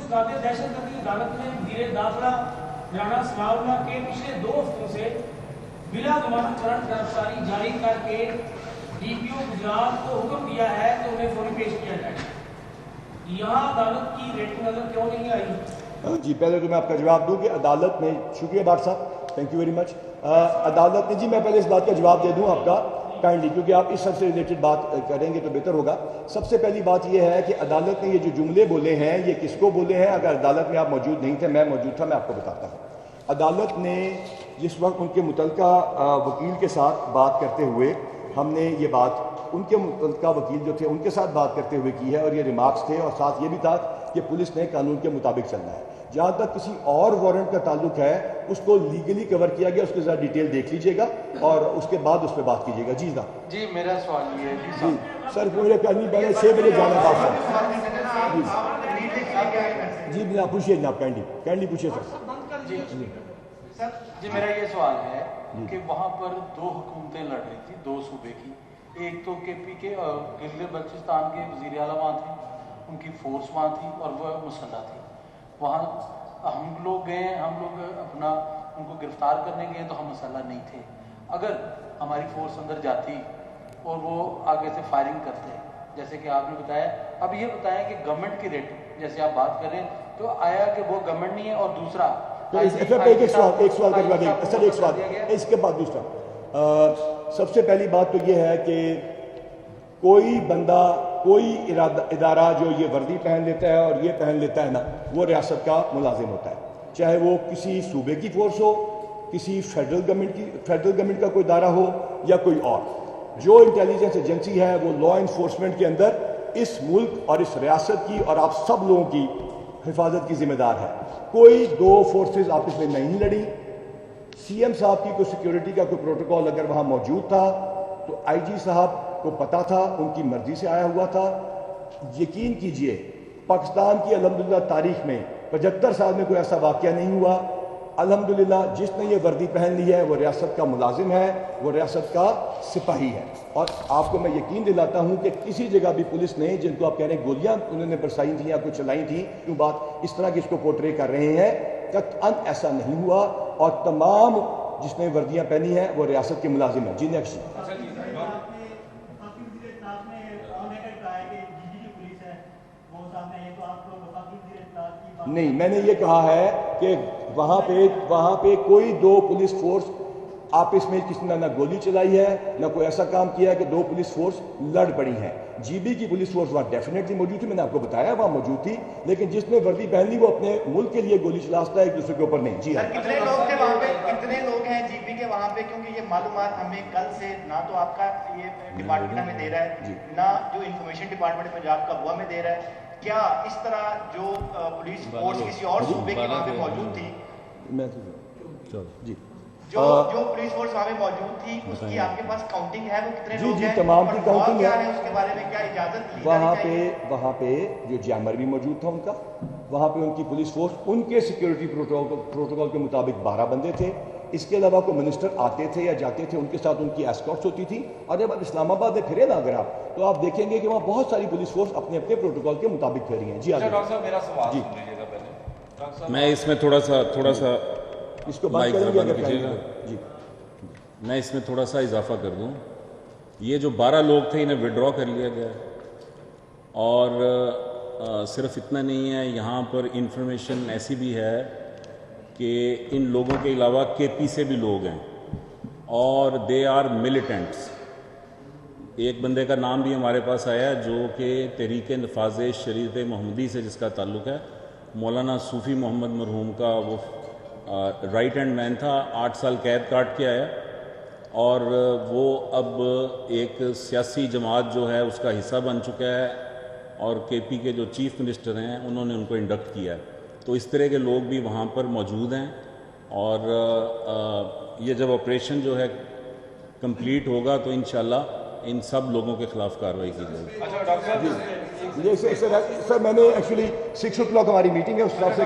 उसकाते दहशतगर्दी अदालत ने वजीर दाखिला राणा सनाउल्लाह के पिछले 2 हफ्तों से बिला जमानत करंट गिरफ्तारी जारी करके डीपीओ गुजरात को हुक्म दिया है तो उन्हें फौरी पेश किया जाए। यहाँ अदालत की रेटिंग नजर क्यों नहीं आई? जी, पहले तो मैं आपका जवाब दूं कि अदालत ने, शुक्रिया भाट साहब, थैंक यू वेरी मच। अदालत ने, जी मैं पहले इस बात का जवाब दे दूं आपका काइंडली, क्योंकि आप इस सबसे रिलेटेड बात करेंगे तो बेहतर होगा। सबसे पहली बात यह है कि अदालत ने ये जो जुमले बोले हैं ये किसको बोले हैं? अगर अदालत में आप मौजूद नहीं थे, मैं मौजूद था, मैं आपको बताता हूँ। अदालत ने जिस वक्त उनके मुतल्लिका वकील के साथ बात करते हुए, हमने ये बात उनके मुतल्लिका वकील जो थे उनके साथ बात करते हुए की है, और ये रिमार्क्स थे, और साथ ये भी था कि पुलिस ने कानून के मुताबिक चलना है। जहाँ तक किसी और वारंट का ताल्लुक है उसको लीगली कवर किया गया, उसके साथ डिटेल देख लीजिएगा और उसके बाद उस पर बात कीजिएगा। जी ना जी, मेरा सवाल ये है जी सर, मुझे करनी पहले 6 बजे जाना था सर। जी जनाब पूछिए, जनाब काइंडली पूछिए सर। जी मेरा ये सवाल है कि वहाँ पर 2 हुकूमतें लड़ रही थी, 2 सूबे की। एक तो केपी के गिलगित बल्चिस्तान के वज़ीर आला वहाँ थे, उनकी फोर्स वहाँ थी और वह मुसल्लह थी। वहाँ हम लोग गए, हम लोग अपना उनको गिरफ्तार करने गए तो हम मुसल्लह नहीं थे। अगर हमारी फोर्स अंदर जाती और वो आगे से फायरिंग करते, जैसे कि आपने बताया, अब ये बताया कि गवर्नमेंट की रेट जैसे आप बात कर रहे हैं, तो आया कि वो गवर्नमेंट नहीं है, और दूसरा तो एक सवाल का जवाब सर, एक सवाल इसके बाद दूसरा। सबसे पहली बात तो ये है कि कोई बंदा, कोई इदारा जो ये वर्दी पहन लेता है और ये पहन लेता है ना, वो रियासत का मुलाजिम होता है, चाहे वो किसी सूबे की फोर्स हो, किसी फेडरल गवर्नमेंट का कोई इदारा हो या कोई और। जो इंटेलिजेंस एजेंसी है वो लॉ इन्फोर्समेंट के अंदर इस मुल्क और इस रियासत की और आप सब लोगों की हिफाजत की जिम्मेदार है। कोई 2 फोर्सेस आपस में नहीं लड़ी। सीएम साहब की कोई सिक्योरिटी का कोई प्रोटोकॉल अगर वहाँ मौजूद था तो आईजी साहब को पता था, उनकी मर्जी से आया हुआ था। यकीन कीजिए पाकिस्तान की अल्हम्दुलिल्लाह तारीख में 75 साल में कोई ऐसा वाक़या नहीं हुआ। अल्हम्दुलिल्लाह जिसने ये वर्दी पहन ली है वो रियासत का मुलाजिम है, वो रियासत का सिपाही है। और आपको मैं यकीन दिलाता हूँ कि किसी जगह भी पुलिस ने, जिनको आप कह रहे हैं गोलियाँ उन्होंने बरसाई थी या कुछ चलाई थी, क्यों बात इस तरह की इसको पोर्ट्रे कर रहे हैं, कतअन ऐसा नहीं हुआ। और तमाम जिसने वर्दियाँ पहनी हैं वो रियासत के मुलाजिम हैं। जी नेक्स्ट। नहीं, मैंने ये कहा है कि वहाँ पे कोई 2 पुलिस फोर्स आपस में किसी ने ना गोली चलाई है, ना कोई ऐसा काम किया है कि 2 पुलिस फोर्स लड़ पड़ी हैं। जीबी की पुलिस फोर्स वहाँ डेफिनेटली मौजूद थी, मैंने आपको बताया वहाँ मौजूद थी, लेकिन जिसने वर्दी पहन ली वो अपने मुल्क के लिए गोली चलाता है, एक दूसरे के ऊपर नहीं। जी सर, कितने लोग थे वहाँ पे, कितने लोग हैं जीबी के वहाँ पे? क्योंकि ये मालूमात हमें कल से ना तो आपका ये डिपार्टमेंट हमें दे रहा है, ना जो इंफॉर्मेशन डिपार्टमेंट पंजाब का वो हमें दे रहा है। क्या इस तरह जो पुलिस फोर्स किसी और सूबे की वहाँ पे मौजूद थी, जी जो पुलिस फोर्स वहाँ पे मौजूद थी, उसकी आपके पास काउंटिंग है? वो कितने लोग हैं? तमाम की काउंटिंग है उसके बारे में क्या इजाजत ली? वहाँ पे जो जैमर भी मौजूद था उनका, वहाँ पे उनकी पुलिस फोर्स, उनके सिक्योरिटी प्रोटोकॉल के मुताबिक 12 बंदे थे। इसके अलावा कोई मिनिस्टर आते थे या जाते थे, उनके साथ उनकी एस्कॉर्ट्स होती थी। और जब आप इस्लामाबाद में फिरे ना अगर आप, तो आप देखेंगे कि वहाँ बहुत सारी पुलिस फोर्स अपने अपने प्रोटोकॉल के मुताबिक फिर हैं। जी डॉक्टर साहब, मेरा सवाल जी सुन लीजिएगा पहले। मैं इसमें थोड़ा सा इसको बंद करेंगे जी, मैं इसमें थोड़ा सा इजाफा कर दूं। ये जो 12 लोग थे इन्हें विड्रॉ कर लिया गया, और सिर्फ इतना नहीं है, यहाँ पर इंफॉर्मेशन ऐसी भी है कि इन लोगों के अलावा केपी से भी लोग हैं और दे आर मिलिटेंट्स। एक बंदे का नाम भी हमारे पास आया जो कि तहरीक नफाज शरीयत मोहम्मदी से जिसका ताल्लुक़ है, मौलाना सूफ़ी मोहम्मद मरहूम का वो राइट हैंड मैन था, 8 साल कैद काट के आया, और वो अब एक सियासी जमात जो है उसका हिस्सा बन चुका है, और केपी के जो चीफ मिनिस्टर हैं उन्होंने उनको इंडक्ट किया है। तो इस तरह के लोग भी वहाँ पर मौजूद हैं, और ये जब ऑपरेशन जो है कंप्लीट होगा तो इंशाल्लाह इन सब लोगों के खिलाफ कार्रवाई की जाएगी। अच्छा डॉक्टर साहब, सर मैंने एक्चुअली 6 o'clock हमारी मीटिंग है, उस हिसाब से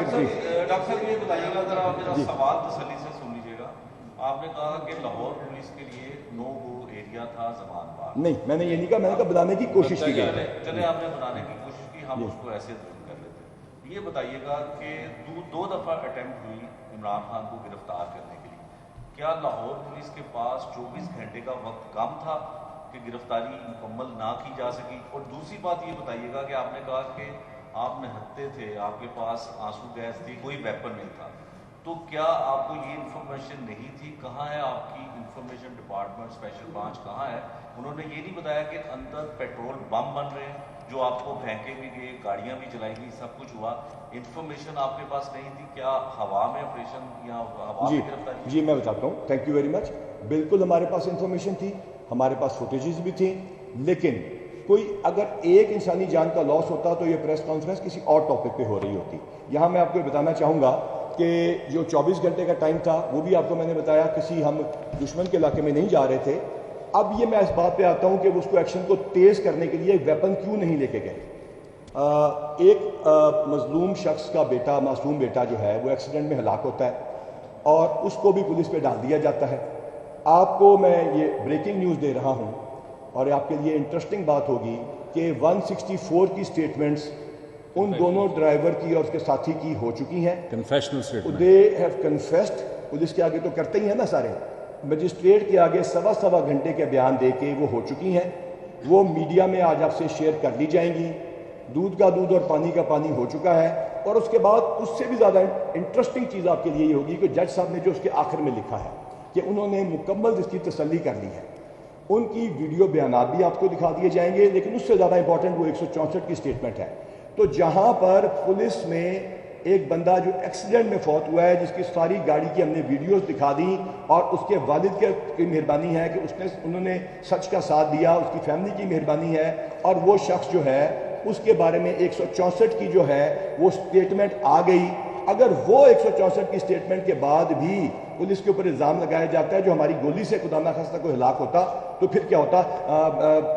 डॉक्टर साहब ये बताइएगा, अगर आप मेरा सवाल तसल्ली से सुन लीजिएगा। आपने कहा कि लाहौर पुलिस के लिए नो गो एरिया था ज़मान पार। नहीं, मैंने ये नहीं कहा, मैंने कहा बनाने की कोशिश की गई। चले आपने बनाने की कोशिश की, हम उसको ऐसे ज़रूर कर लेते हैं। ये बताइएगा कि दो दफ़ा अटेम्प्ट हुई इमरान खान को गिरफ्तार करने के लिए, क्या लाहौर पुलिस के पास 24 घंटे का वक्त कम था कि गिरफ्तारी मुकम्मल ना की जा सकी? और दूसरी बात ये बताइएगा कि आपने कहा कि आप निहत्ते थे, आपके पास आंसू गैस थी, कोई वेपन नहीं था, तो क्या आपको ये इन्फॉर्मेशन नहीं थी? कहाँ है आपकी इंफॉर्मेशन डिपार्टमेंट, स्पेशल ब्रांच कहाँ है? उन्होंने ये नहीं बताया कि अंदर पेट्रोल बम बन रहे हैं जो आपको फेंके भी गए, गाड़ियाँ भी चलाई गई, सब कुछ हुआ, इन्फॉर्मेशन आपके पास नहीं थी? क्या हवा में ऑपरेशन या हवा में गिरफ्तारी? जी मैं बताता हूँ, थैंक यू वेरी मच। बिल्कुल हमारे पास इंफॉर्मेशन थी, हमारे पास फुटेजेस भी थी, लेकिन कोई अगर एक इंसानी जान का लॉस होता तो ये प्रेस कॉन्फ्रेंस किसी और टॉपिक पे हो रही होती। यहाँ मैं आपको बताना चाहूँगा कि जो 24 घंटे का टाइम था वो भी आपको मैंने बताया, किसी हम दुश्मन के इलाके में नहीं जा रहे थे। अब ये मैं इस बात पे आता हूँ कि उसको एक्शन को तेज़ करने के लिए वेपन क्यों नहीं लेके गए। एक मजलूम शख्स का बेटा, मासूम बेटा जो है वो एक्सीडेंट में हलाक होता है और उसको भी पुलिस पे डाल दिया जाता है। आपको मैं ये ब्रेकिंग न्यूज़ दे रहा हूँ और आपके लिए इंटरेस्टिंग बात होगी कि 164 की स्टेटमेंट्स उन दोनों ड्राइवर की और उसके साथी की हो चुकी हैं। Confessional statement, they have confessed. Police के आगे तो करते ही हैं ना सारे, मजिस्ट्रेट के आगे सवा घंटे के बयान दे के वो हो चुकी हैं। वो मीडिया में आज आपसे शेयर कर ली जाएंगी। दूध का दूध और पानी का पानी हो चुका है। और उसके बाद उससे भी ज़्यादा इंटरेस्टिंग चीज़ आपके लिए ये होगी कि जज साहब ने जो उसके आखिर में लिखा है कि उन्होंने मुकम्मल इसकी तसल्ली कर ली है। उनकी वीडियो बयानात भी आपको दिखा दिए जाएंगे, लेकिन उससे ज़्यादा इंपॉर्टेंट वो 164 की स्टेटमेंट है। तो जहाँ पर पुलिस में एक बंदा जो एक्सीडेंट में फौत हुआ है, जिसकी सारी गाड़ी की हमने वीडियोस दिखा दी और उसके वालिद की मेहरबानी है कि उन्होंने सच का साथ दिया, उसकी फैमिली की मेहरबानी है, और वो शख्स जो है उसके बारे में 164 की जो है वो स्टेटमेंट आ गई। अगर वो 164 की स्टेटमेंट के बाद भी पुलिस के ऊपर इल्ज़ाम लगाया जाता है जो हमारी गोली से खुदा ना खास्ता कोई हलाक होता, तो फिर क्या होता?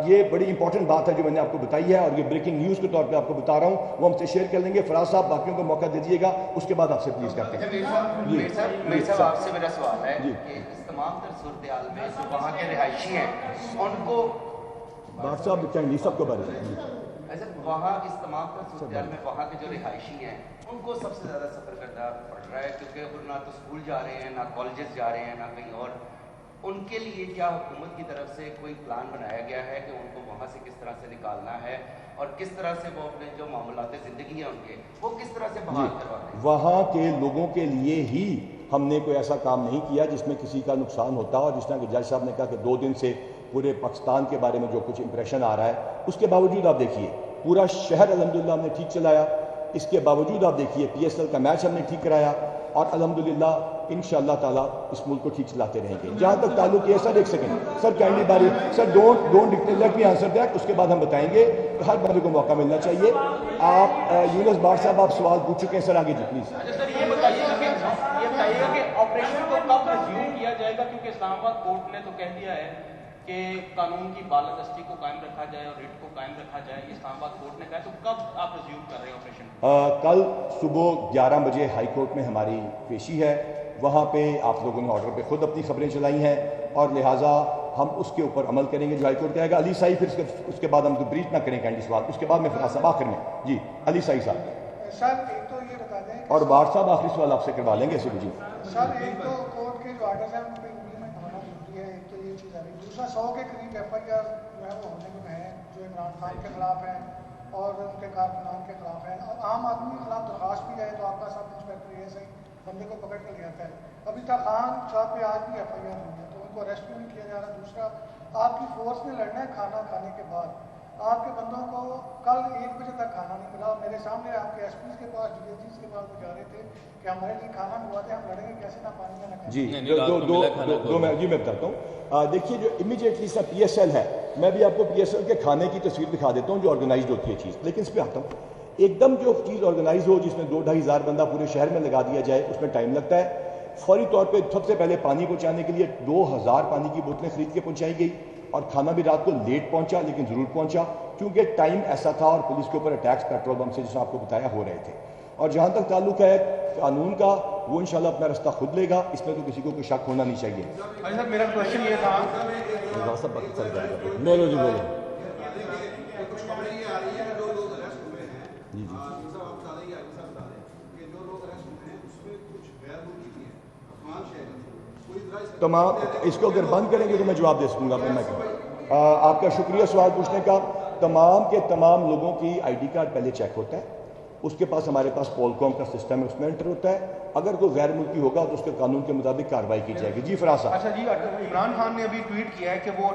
ये बड़ी इंपॉर्टेंट बात है जो मैंने आपको बताई है और ये ब्रेकिंग न्यूज़ के तौर पे आपको बता रहा हूँ। वो हमसे शेयर कर लेंगे। फराज साहब बाकियों को मौका दे दीजिएगा, उसके बाद आपसे प्लीज़ करते हैं। मेरे साहब आपसे मेरा सवाल है कि इस तमाम तर सूरत-ए-हाल में जो वहाँ के रिहायशी हैं उनको बात साहब चाइनीज सबको बारे में ऐसे वहाँ इस तमाम तर सूरत-ए-हाल में वहाँ के जो रिहायशी हैं उनको सबसे ज़्यादा सफ़र करना पड़ रहा है, क्योंकि वो ना तो स्कूल जा रहे हैं, ना कॉलेजेस जा रहे हैं, ना कहीं और। उनके लिए क्या हुकूमत की तरफ से कोई प्लान बनाया गया है कि उनको वहाँ से किस तरह से निकालना है और किस तरह से वो अपने जो मामलात ज़िंदगी हैं उनके वो किस तरह से बहाल करवाना है? वहाँ के लोगों के लिए ही हमने कोई ऐसा काम नहीं किया जिसमें किसी का नुकसान होता। और जिस तरह कि जज साहब ने कहा कि 2 दिन से पूरे पाकिस्तान के बारे में जो कुछ इंप्रेशन आ रहा है, उसके बावजूद आप देखिए पूरा शहर अल्हम्दुलिल्लाह हमने ठीक चलाया। इसके बावजूद आप देखिए PSL का मैच हमने ठीक कराया और अल्हम्दुलिल्लाह इंशाअल्लाह ताला इस मुल्क को ठीक चलाते रहेंगे। जहाँ तक ताल्लुक है सर, एक सेकंड सर, काइंडली बारी sir, don't let me answer that, उसके बाद हम बताएंगे। तो हर बंदे को मौका मिलना चाहिए। आप यूनुस बार साहब आप सवाल पूछ चुके हैं सर, आगे जी प्लीज। सर ये बताइएगा कि ऑपरेशन को कब रिज्यूम किया जाएगा, क्योंकि इस्लामाबाद कोर्ट ने तो कह दिया है कि कानून की बालादस्ती को कायम रखा जाए और रिट को कायम रखा जाए, इस्लामाबाद कोर्ट ने कहा। तो कब आप रिज्यूम कर रहे हैं ऑपरेशन? कल सुबह 11 बजे हाई कोर्ट में हमारी पेशी है। वहाँ पे आप लोगों ने ऑर्डर पे खुद अपनी खबरें चलाई हैं और लिहाजा हम उसके ऊपर अमल करेंगे जो हाई कोर्ट कहेगा। अली साई, फिर उसके बाद हम तो ब्रीच ना करें कैंडी सवाल, उसके बाद में फिर साहब आखिर में जी अली साई साहब। सर एक तो ये बता दें और बार साहब आखिरी सवाल आपसे करवा लेंगे इसी जी। सर एक तो कोर्ट के जो आर्डर्स हैं उन पर इम्प्लीमेंट होना जरूरी है, एक तो ये चीज़ आ रही। दूसरा 100 के करीब FIR जो है वो होने को हैं जो इमरान खान के खिलाफ हैं और उनके कारकुनान के खिलाफ हैं। और आम आदमी के खिलाफ दरख्वास्त भी जाए तो आपका सब इंस्पेक्टर ये सही बंदे को पकड़ कर ले आता है। अभी तक खान साहब पे आज भी FIR नहीं है, तो उनको अरेस्ट भी नहीं किया जा रहा। दूसरा, आपकी फोर्स में लड़ना है खाना खाने के बाद, आपके बंदों को कल 1 बजे तक खाना नहीं मिला। मेरे सामने आपके SPs के पास, DSGs के पास वो जा रहे थे कि हमारे लिए खाना हुआ था, हम लड़ेंगे कैसे, ना पानी में ना खाना। जी मैं बताता हूँ। देखिए जो इमीडिएटली सा PSL है, मैं भी आपको PSL के खाने की तस्वीर दिखा देता हूँ जो ऑर्गेनाइज होती है चीज़। लेकिन इस पर आता हूँ, एकदम जो चीज़ ऑर्गेनाइज हो जिसमें 2-2.5 हज़ार बंदा पूरे शहर में लगा दिया जाए, उसमें टाइम लगता है। फौरी तौर पे सबसे पहले पानी पहुँचाने के लिए 2000 पानी की बोतलें खरीद के पहुँचाई गई और खाना भी रात को लेट पहुँचा लेकिन ज़रूर पहुँचा, क्योंकि टाइम ऐसा था और पुलिस के ऊपर अटैक्स पेट्रोल बम से जिसने आपको बताया हो रहे थे। और जहाँ तक ताल्लुक है कानून का, वो इंशाल्लाह अपना रास्ता खुद लेगा, इसमें तो किसी को कोई शक होना नहीं चाहिए। सर मेरा क्वेश्चन ये था, बोलो जी बोलो। जी तमाम, इसको अगर बंद करेंगे तो मैं जवाब दे सकूँगा अपने माइक। आपका शुक्रिया सवाल पूछने का। तमाम के तमाम लोगों की आईडी कार्ड पहले चेक होता है, उसके पास हमारे पास पोलकॉम का सिस्टम है, उसमें एंटर होता है। अगर कोई गैर मुल्की होगा तो उसके कानून के मुताबिक कार्रवाई की जाएगी। जी फराज साहब। अच्छा जी, इमरान खान ने अभी ट्वीट किया है कि वो